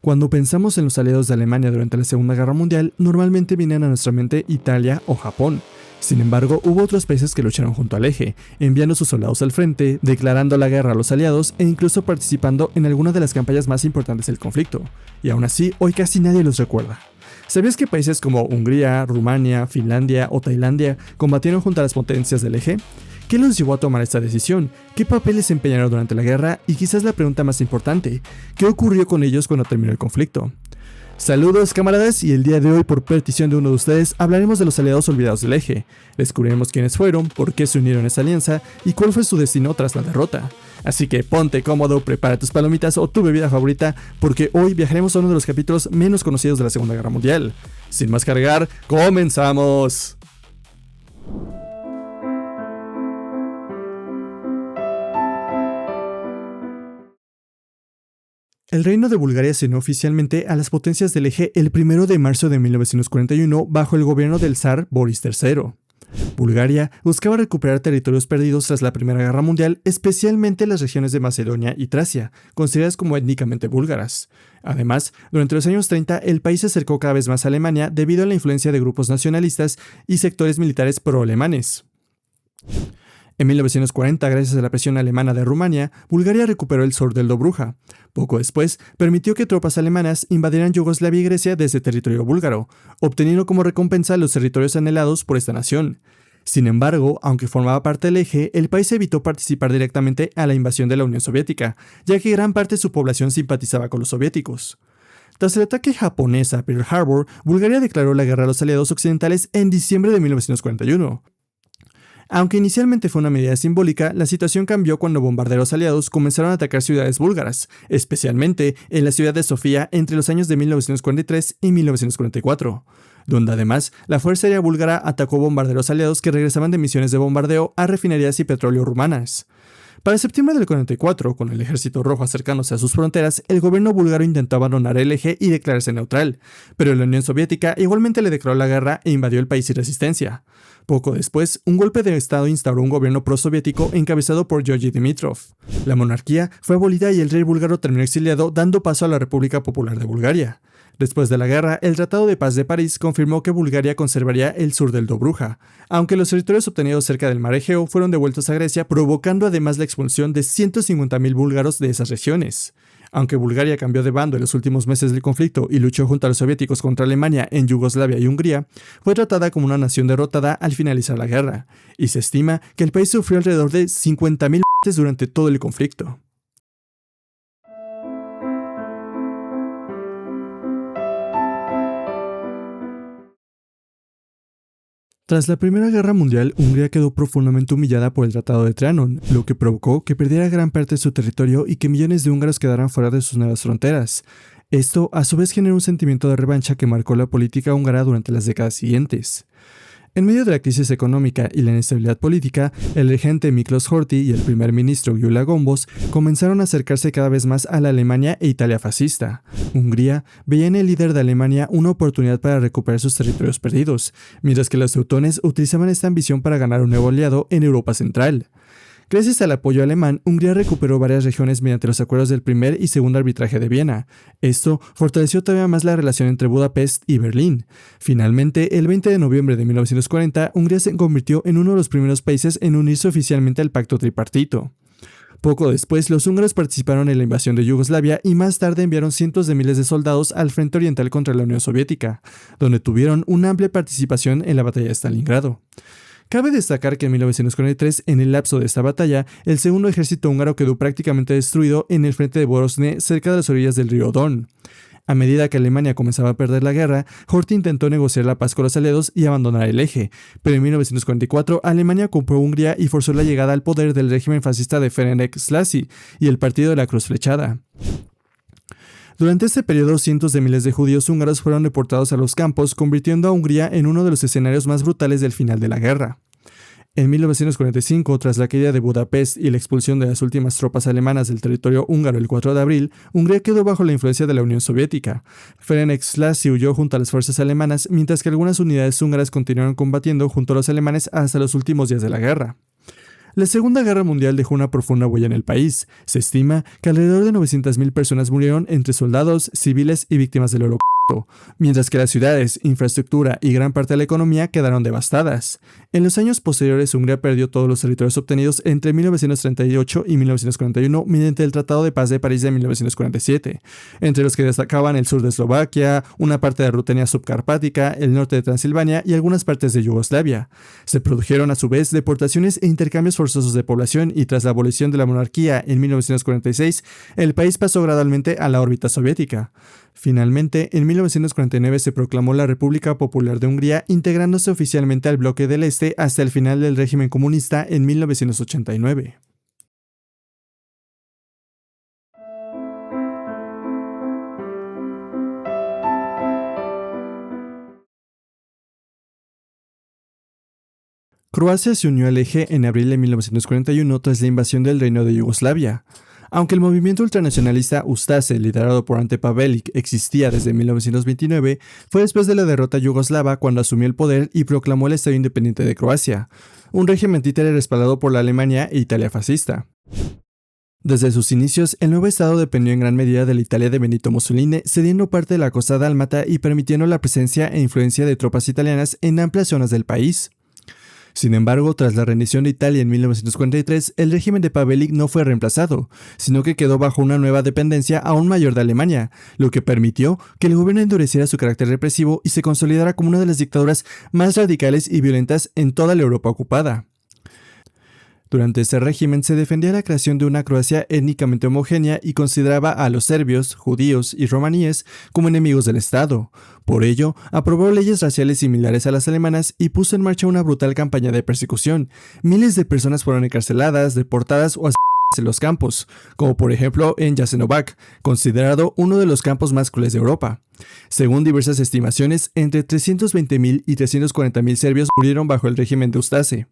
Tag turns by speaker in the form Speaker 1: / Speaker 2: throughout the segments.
Speaker 1: Cuando pensamos en los aliados de Alemania durante la Segunda Guerra Mundial, normalmente vienen a nuestra mente Italia o Japón. Sin embargo, hubo otros países que lucharon junto al eje, enviando sus soldados al frente, declarando la guerra a los aliados e incluso participando en algunas de las campañas más importantes del conflicto. Y aún así, hoy casi nadie los recuerda. ¿Sabías que países como Hungría, Rumania, Finlandia o Tailandia combatieron junto a las potencias del eje? ¿Qué los llevó a tomar esta decisión? ¿Qué papel desempeñaron durante la guerra? Y quizás la pregunta más importante, ¿qué ocurrió con ellos cuando terminó el conflicto? Saludos camaradas, y el día de hoy, por petición de uno de ustedes, hablaremos de los aliados olvidados del eje. Descubriremos quiénes fueron, por qué se unieron a esta alianza y cuál fue su destino tras la derrota. Así que ponte cómodo, prepara tus palomitas o tu bebida favorita, porque hoy viajaremos a uno de los capítulos menos conocidos de la Segunda Guerra Mundial. Sin más cargar, ¡comenzamos! El reino de Bulgaria se unió oficialmente a las potencias del eje el 1 de marzo de 1941 bajo el gobierno del zar Boris III. Bulgaria buscaba recuperar territorios perdidos tras la Primera Guerra Mundial, especialmente las regiones de Macedonia y Tracia, consideradas como étnicamente búlgaras. Además, durante los años 30, el país se acercó cada vez más a Alemania debido a la influencia de grupos nacionalistas y sectores militares pro-alemanes. En 1940, gracias a la presión alemana de Rumania, Bulgaria recuperó el sur del Dobruja. Poco después, permitió que tropas alemanas invadieran Yugoslavia y Grecia desde territorio búlgaro, obteniendo como recompensa los territorios anhelados por esta nación. Sin embargo, aunque formaba parte del eje, el país evitó participar directamente a la invasión de la Unión Soviética, ya que gran parte de su población simpatizaba con los soviéticos. Tras el ataque japonés a Pearl Harbor, Bulgaria declaró la guerra a los aliados occidentales en diciembre de 1941. Aunque inicialmente fue una medida simbólica, la situación cambió cuando bombarderos aliados comenzaron a atacar ciudades búlgaras, especialmente en la ciudad de Sofía entre los años de 1943 y 1944, donde además la Fuerza Aérea Búlgara atacó bombarderos aliados que regresaban de misiones de bombardeo a refinerías y petróleo rumanas. Para septiembre del 44, con el Ejército Rojo acercándose a sus fronteras, el gobierno búlgaro intentó abandonar el eje y declararse neutral, pero la Unión Soviética igualmente le declaró la guerra e invadió el país sin resistencia. Poco después, un golpe de estado instauró un gobierno prosoviético encabezado por Georgi Dimitrov. La monarquía fue abolida y el rey búlgaro terminó exiliado, dando paso a la República Popular de Bulgaria. Después de la guerra, el Tratado de Paz de París confirmó que Bulgaria conservaría el sur del Dobruja, aunque los territorios obtenidos cerca del mar Egeo fueron devueltos a Grecia, provocando además la expulsión de 150.000 búlgaros de esas regiones. Aunque Bulgaria cambió de bando en los últimos meses del conflicto y luchó junto a los soviéticos contra Alemania en Yugoslavia y Hungría, fue tratada como una nación derrotada al finalizar la guerra, y se estima que el país sufrió alrededor de 50.000 muertes durante todo el conflicto. Tras la Primera Guerra Mundial, Hungría quedó profundamente humillada por el Tratado de Trianon, lo que provocó que perdiera gran parte de su territorio y que millones de húngaros quedaran fuera de sus nuevas fronteras. Esto, a su vez, generó un sentimiento de revancha que marcó la política húngara durante las décadas siguientes. En medio de la crisis económica y la inestabilidad política, el regente Miklos Horthy y el primer ministro Gyula Gombos comenzaron a acercarse cada vez más a la Alemania e Italia fascista. Hungría veía en el líder de Alemania una oportunidad para recuperar sus territorios perdidos, mientras que los teutones utilizaban esta ambición para ganar un nuevo aliado en Europa Central. Gracias al apoyo alemán, Hungría recuperó varias regiones mediante los acuerdos del primer y segundo arbitraje de Viena. Esto fortaleció todavía más la relación entre Budapest y Berlín. Finalmente, el 20 de noviembre de 1940, Hungría se convirtió en uno de los primeros países en unirse oficialmente al pacto tripartito. Poco después, los húngaros participaron en la invasión de Yugoslavia y más tarde enviaron cientos de miles de soldados al frente oriental contra la Unión Soviética, donde tuvieron una amplia participación en la batalla de Stalingrado. Cabe destacar que en 1943, en el lapso de esta batalla, el segundo ejército húngaro quedó prácticamente destruido en el frente de Borozne, cerca de las orillas del río Don. A medida que Alemania comenzaba a perder la guerra, Horthy intentó negociar la paz con los aliados y abandonar el eje, pero en 1944 Alemania ocupó Hungría y forzó la llegada al poder del régimen fascista de Ferenc Szálasi y el Partido de la Cruz Flechada. Durante este periodo, cientos de miles de judíos húngaros fueron deportados a los campos, convirtiendo a Hungría en uno de los escenarios más brutales del final de la guerra. En 1945, tras la caída de Budapest y la expulsión de las últimas tropas alemanas del territorio húngaro el 4 de abril, Hungría quedó bajo la influencia de la Unión Soviética. Ferenc Szálasi huyó junto a las fuerzas alemanas, mientras que algunas unidades húngaras continuaron combatiendo junto a los alemanes hasta los últimos días de la guerra. La Segunda Guerra Mundial dejó una profunda huella en el país. Se estima que alrededor de 900.000 personas murieron entre soldados, civiles y víctimas del Holocausto, mientras que las ciudades, infraestructura y gran parte de la economía quedaron devastadas. En los años posteriores, Hungría perdió todos los territorios obtenidos entre 1938 y 1941 mediante el Tratado de Paz de París de 1947, entre los que destacaban el sur de Eslovaquia, una parte de Rutenia subcarpática, el norte de Transilvania y algunas partes de Yugoslavia. Se produjeron a su vez deportaciones e intercambios forzosos de población y tras la abolición de la monarquía en 1946, el país pasó gradualmente a la órbita soviética. Finalmente, en 1949 se proclamó la República Popular de Hungría, integrándose oficialmente al bloque del Este hasta el final del régimen comunista en 1989. Croacia se unió al Eje en abril de 1941 tras la invasión del Reino de Yugoslavia. Aunque el movimiento ultranacionalista Ustaše, liderado por Ante Pavelić, existía desde 1929, fue después de la derrota yugoslava cuando asumió el poder y proclamó el Estado independiente de Croacia, un régimen títere respaldado por la Alemania e Italia fascista. Desde sus inicios, el nuevo estado dependió en gran medida de la Italia de Benito Mussolini, cediendo parte de la costa dálmata y permitiendo la presencia e influencia de tropas italianas en amplias zonas del país. Sin embargo, tras la rendición de Italia en 1943, el régimen de Pavelić no fue reemplazado, sino que quedó bajo una nueva dependencia aún mayor de Alemania, lo que permitió que el gobierno endureciera su carácter represivo y se consolidara como una de las dictaduras más radicales y violentas en toda la Europa ocupada. Durante ese régimen se defendía la creación de una Croacia étnicamente homogénea y consideraba a los serbios, judíos y romaníes como enemigos del Estado. Por ello, aprobó leyes raciales similares a las alemanas y puso en marcha una brutal campaña de persecución. Miles de personas fueron encarceladas, deportadas o asesinadas en los campos, como por ejemplo en Jasenovac, considerado uno de los campos más crueles de Europa. Según diversas estimaciones, entre 320.000 y 340.000 serbios murieron bajo el régimen de Ustaše.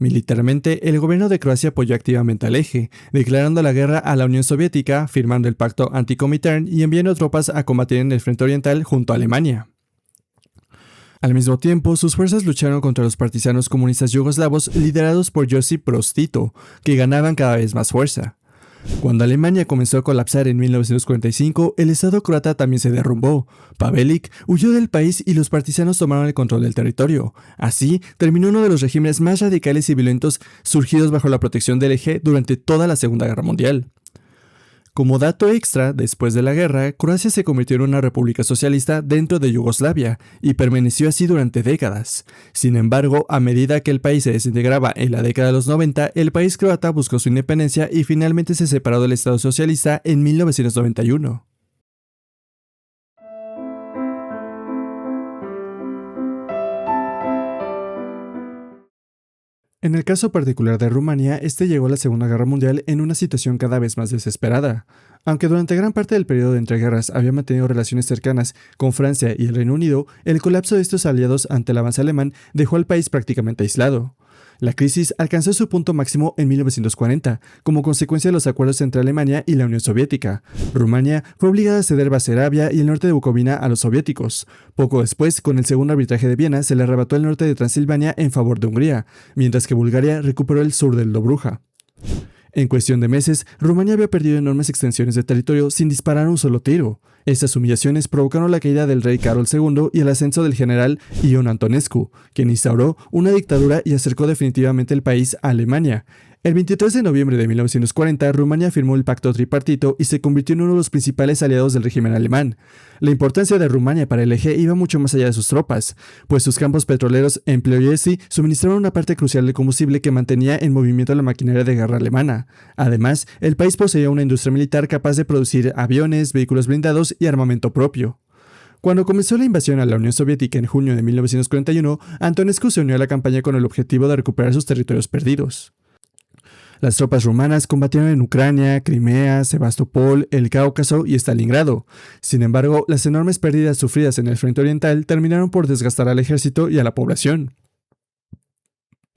Speaker 1: Militarmente, el gobierno de Croacia apoyó activamente al Eje, declarando la guerra a la Unión Soviética, firmando el pacto anti-Comintern y enviando tropas a combatir en el frente oriental junto a Alemania. Al mismo tiempo, sus fuerzas lucharon contra los partisanos comunistas yugoslavos liderados por Josip Broz Tito, que ganaban cada vez más fuerza. Cuando Alemania comenzó a colapsar en 1945, el Estado croata también se derrumbó. Pavelić huyó del país y los partisanos tomaron el control del territorio. Así, terminó uno de los regímenes más radicales y violentos surgidos bajo la protección del Eje durante toda la Segunda Guerra Mundial. Como dato extra, después de la guerra, Croacia se convirtió en una república socialista dentro de Yugoslavia y permaneció así durante décadas. Sin embargo, a medida que el país se desintegraba en la década de los 90, el país croata buscó su independencia y finalmente se separó del Estado socialista en 1991. En el caso particular de Rumania, este llegó a la Segunda Guerra Mundial en una situación cada vez más desesperada. Aunque durante gran parte del periodo de entreguerras había mantenido relaciones cercanas con Francia y el Reino Unido, el colapso de estos aliados ante el avance alemán dejó al país prácticamente aislado. La crisis alcanzó su punto máximo en 1940, como consecuencia de los acuerdos entre Alemania y la Unión Soviética. Rumania fue obligada a ceder Basarabia y el norte de Bucovina a los soviéticos. Poco después, con el segundo arbitraje de Viena, se le arrebató el norte de Transilvania en favor de Hungría, mientras que Bulgaria recuperó el sur del Dobruja. En cuestión de meses, Rumania había perdido enormes extensiones de territorio sin disparar un solo tiro. Estas humillaciones provocaron la caída del rey Carol II y el ascenso del general Ion Antonescu, quien instauró una dictadura y acercó definitivamente el país a Alemania. El 23 de noviembre de 1940, Rumania firmó el Pacto Tripartito y se convirtió en uno de los principales aliados del régimen alemán. La importancia de Rumania para el Eje iba mucho más allá de sus tropas, pues sus campos petroleros en Ploiesti suministraron una parte crucial de combustible que mantenía en movimiento la maquinaria de guerra alemana. Además, el país poseía una industria militar capaz de producir aviones, vehículos blindados y armamento propio. Cuando comenzó la invasión a la Unión Soviética en junio de 1941, Antonescu se unió a la campaña con el objetivo de recuperar sus territorios perdidos. Las tropas rumanas combatieron en Ucrania, Crimea, Sebastopol, el Cáucaso y Stalingrado. Sin embargo, las enormes pérdidas sufridas en el frente oriental terminaron por desgastar al ejército y a la población.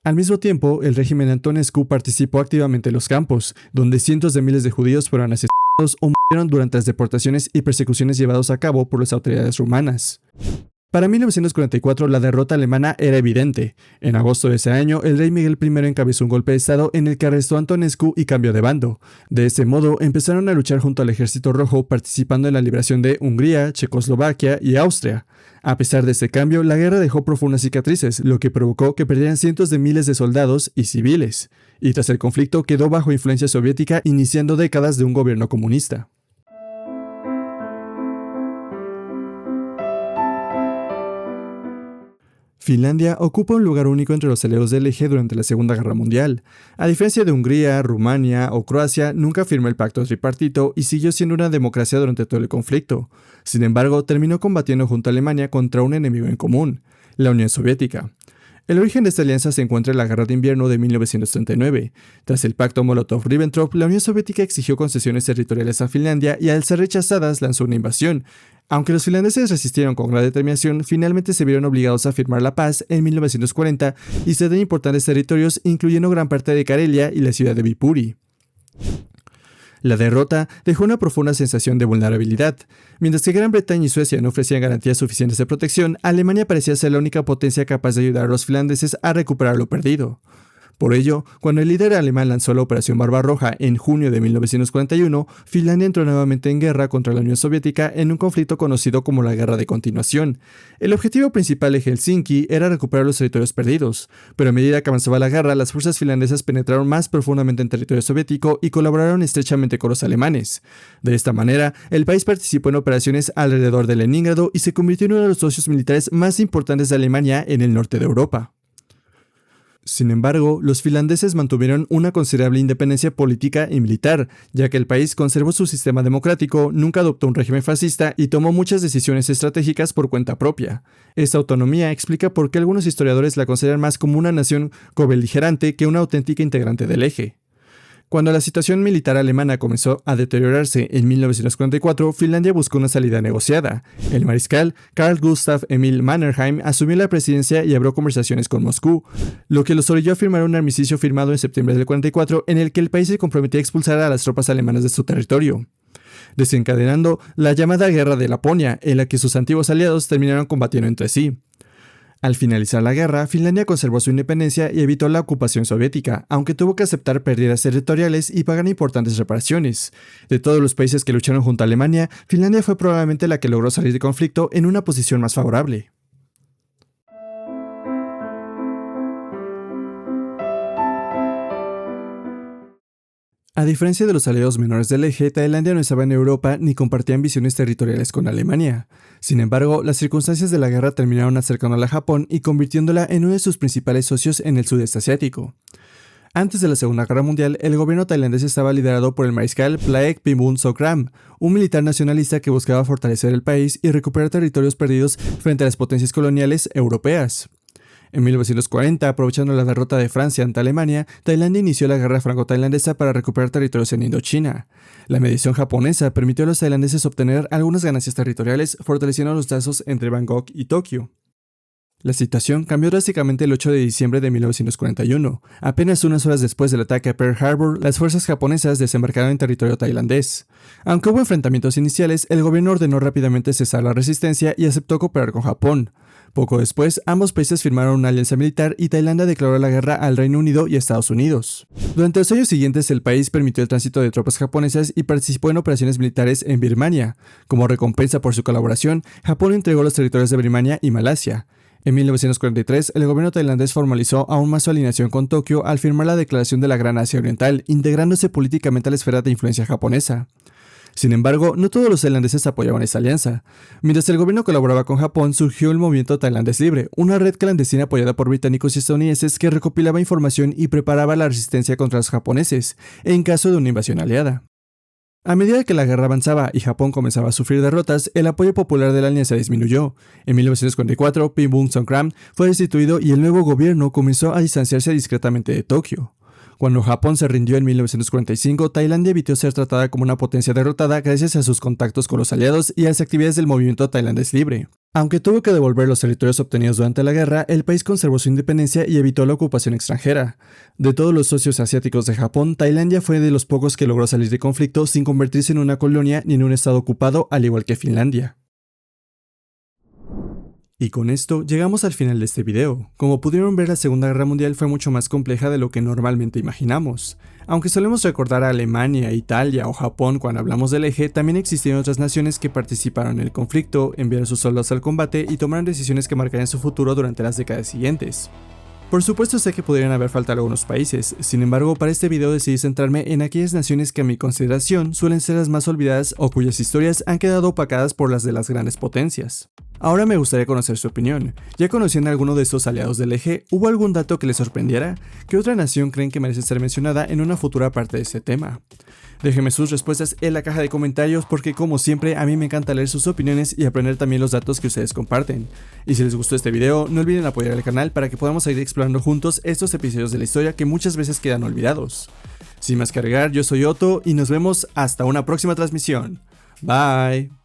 Speaker 1: Al mismo tiempo, el régimen de Antonescu participó activamente en los campos, donde cientos de miles de judíos fueron asesinados o murieron durante las deportaciones y persecuciones llevadas a cabo por las autoridades rumanas. Para 1944 la derrota alemana era evidente. En agosto de ese año, el rey Miguel I encabezó un golpe de estado en el que arrestó a Antonescu y cambió de bando. De ese modo, empezaron a luchar junto al Ejército Rojo, participando en la liberación de Hungría, Checoslovaquia y Austria. A pesar de ese cambio, la guerra dejó profundas cicatrices, lo que provocó que perdieran cientos de miles de soldados y civiles. Y tras el conflicto quedó bajo influencia soviética, iniciando décadas de un gobierno comunista. Finlandia ocupa un lugar único entre los aliados del eje durante la Segunda Guerra Mundial. A diferencia de Hungría, Rumania o Croacia, nunca firmó el pacto tripartito y siguió siendo una democracia durante todo el conflicto. Sin embargo, terminó combatiendo junto a Alemania contra un enemigo en común, la Unión Soviética. El origen de esta alianza se encuentra en la Guerra de Invierno de 1939. Tras el pacto Molotov-Ribbentrop, la Unión Soviética exigió concesiones territoriales a Finlandia y al ser rechazadas lanzó una invasión. Aunque los finlandeses resistieron con gran determinación, finalmente se vieron obligados a firmar la paz en 1940 y ceden importantes territorios, incluyendo gran parte de Karelia y la ciudad de Viipuri. La derrota dejó una profunda sensación de vulnerabilidad. Mientras que Gran Bretaña y Suecia no ofrecían garantías suficientes de protección, Alemania parecía ser la única potencia capaz de ayudar a los finlandeses a recuperar lo perdido. Por ello, cuando el líder alemán lanzó la Operación Barbarroja en junio de 1941, Finlandia entró nuevamente en guerra contra la Unión Soviética en un conflicto conocido como la Guerra de Continuación. El objetivo principal de Helsinki era recuperar los territorios perdidos, pero a medida que avanzaba la guerra, las fuerzas finlandesas penetraron más profundamente en territorio soviético y colaboraron estrechamente con los alemanes. De esta manera, el país participó en operaciones alrededor de Leningrado y se convirtió en uno de los socios militares más importantes de Alemania en el norte de Europa. Sin embargo, los finlandeses mantuvieron una considerable independencia política y militar, ya que el país conservó su sistema democrático, nunca adoptó un régimen fascista y tomó muchas decisiones estratégicas por cuenta propia. Esta autonomía explica por qué algunos historiadores la consideran más como una nación cobeligerante que una auténtica integrante del eje. Cuando la situación militar alemana comenzó a deteriorarse en 1944, Finlandia buscó una salida negociada. El mariscal Carl Gustav Emil Mannerheim asumió la presidencia y abrió conversaciones con Moscú, lo que los orilló a firmar un armisticio firmado en septiembre del 44 en el que el país se comprometía a expulsar a las tropas alemanas de su territorio, desencadenando la llamada Guerra de Laponia, en la que sus antiguos aliados terminaron combatiendo entre sí. Al finalizar la guerra, Finlandia conservó su independencia y evitó la ocupación soviética, aunque tuvo que aceptar pérdidas territoriales y pagar importantes reparaciones. De todos los países que lucharon junto a Alemania, Finlandia fue probablemente la que logró salir del conflicto en una posición más favorable. A diferencia de los aliados menores del eje, Tailandia no estaba en Europa ni compartía ambiciones territoriales con Alemania. Sin embargo, las circunstancias de la guerra terminaron acercándola a Japón y convirtiéndola en uno de sus principales socios en el sudeste asiático. Antes de la Segunda Guerra Mundial, el gobierno tailandés estaba liderado por el mariscal Plaek Phimboon Sokram, un militar nacionalista que buscaba fortalecer el país y recuperar territorios perdidos frente a las potencias coloniales europeas. En 1940, aprovechando la derrota de Francia ante Alemania, Tailandia inició la guerra franco-tailandesa para recuperar territorios en Indochina. La mediación japonesa permitió a los tailandeses obtener algunas ganancias territoriales, fortaleciendo los lazos entre Bangkok y Tokio. La situación cambió drásticamente el 8 de diciembre de 1941. Apenas unas horas después del ataque a Pearl Harbor, las fuerzas japonesas desembarcaron en territorio tailandés. Aunque hubo enfrentamientos iniciales, el gobierno ordenó rápidamente cesar la resistencia y aceptó cooperar con Japón. Poco después, ambos países firmaron una alianza militar y Tailandia declaró la guerra al Reino Unido y a Estados Unidos. Durante los años siguientes, el país permitió el tránsito de tropas japonesas y participó en operaciones militares en Birmania. Como recompensa por su colaboración, Japón entregó los territorios de Birmania y Malasia. En 1943, el gobierno tailandés formalizó aún más su alineación con Tokio al firmar la Declaración de la Gran Asia Oriental, integrándose políticamente a la esfera de influencia japonesa. Sin embargo, no todos los tailandeses apoyaban esta alianza. Mientras el gobierno colaboraba con Japón, surgió el Movimiento Tailandés Libre, una red clandestina apoyada por británicos y estadounidenses que recopilaba información y preparaba la resistencia contra los japoneses, en caso de una invasión aliada. A medida que la guerra avanzaba y Japón comenzaba a sufrir derrotas, el apoyo popular de la alianza disminuyó. En 1944, Phimboon Sokram fue destituido y el nuevo gobierno comenzó a distanciarse discretamente de Tokio. Cuando Japón se rindió en 1945, Tailandia evitó ser tratada como una potencia derrotada gracias a sus contactos con los aliados y a las actividades del movimiento tailandés libre. Aunque tuvo que devolver los territorios obtenidos durante la guerra, el país conservó su independencia y evitó la ocupación extranjera. De todos los socios asiáticos de Japón, Tailandia fue de los pocos que logró salir del conflicto sin convertirse en una colonia ni en un estado ocupado, al igual que Finlandia. Y con esto llegamos al final de este video. Como pudieron ver, la Segunda Guerra Mundial fue mucho más compleja de lo que normalmente imaginamos. Aunque solemos recordar a Alemania, Italia o Japón cuando hablamos del eje, también existieron otras naciones que participaron en el conflicto, enviaron sus soldados al combate y tomaron decisiones que marcarían su futuro durante las décadas siguientes. Por supuesto sé que podrían haber faltado algunos países, sin embargo para este video decidí centrarme en aquellas naciones que a mi consideración suelen ser las más olvidadas o cuyas historias han quedado opacadas por las de las grandes potencias. Ahora me gustaría conocer su opinión. ¿Ya conocían a alguno de estos aliados del eje? ¿Hubo algún dato que les sorprendiera? ¿Qué otra nación creen que merece ser mencionada en una futura parte de este tema? Déjenme sus respuestas en la caja de comentarios porque como siempre a mí me encanta leer sus opiniones y aprender también los datos que ustedes comparten. Y si les gustó este video, no olviden apoyar al canal para que podamos seguir explorando juntos estos episodios de la historia que muchas veces quedan olvidados. Sin más que agregar, yo soy Otto y nos vemos hasta una próxima transmisión. Bye.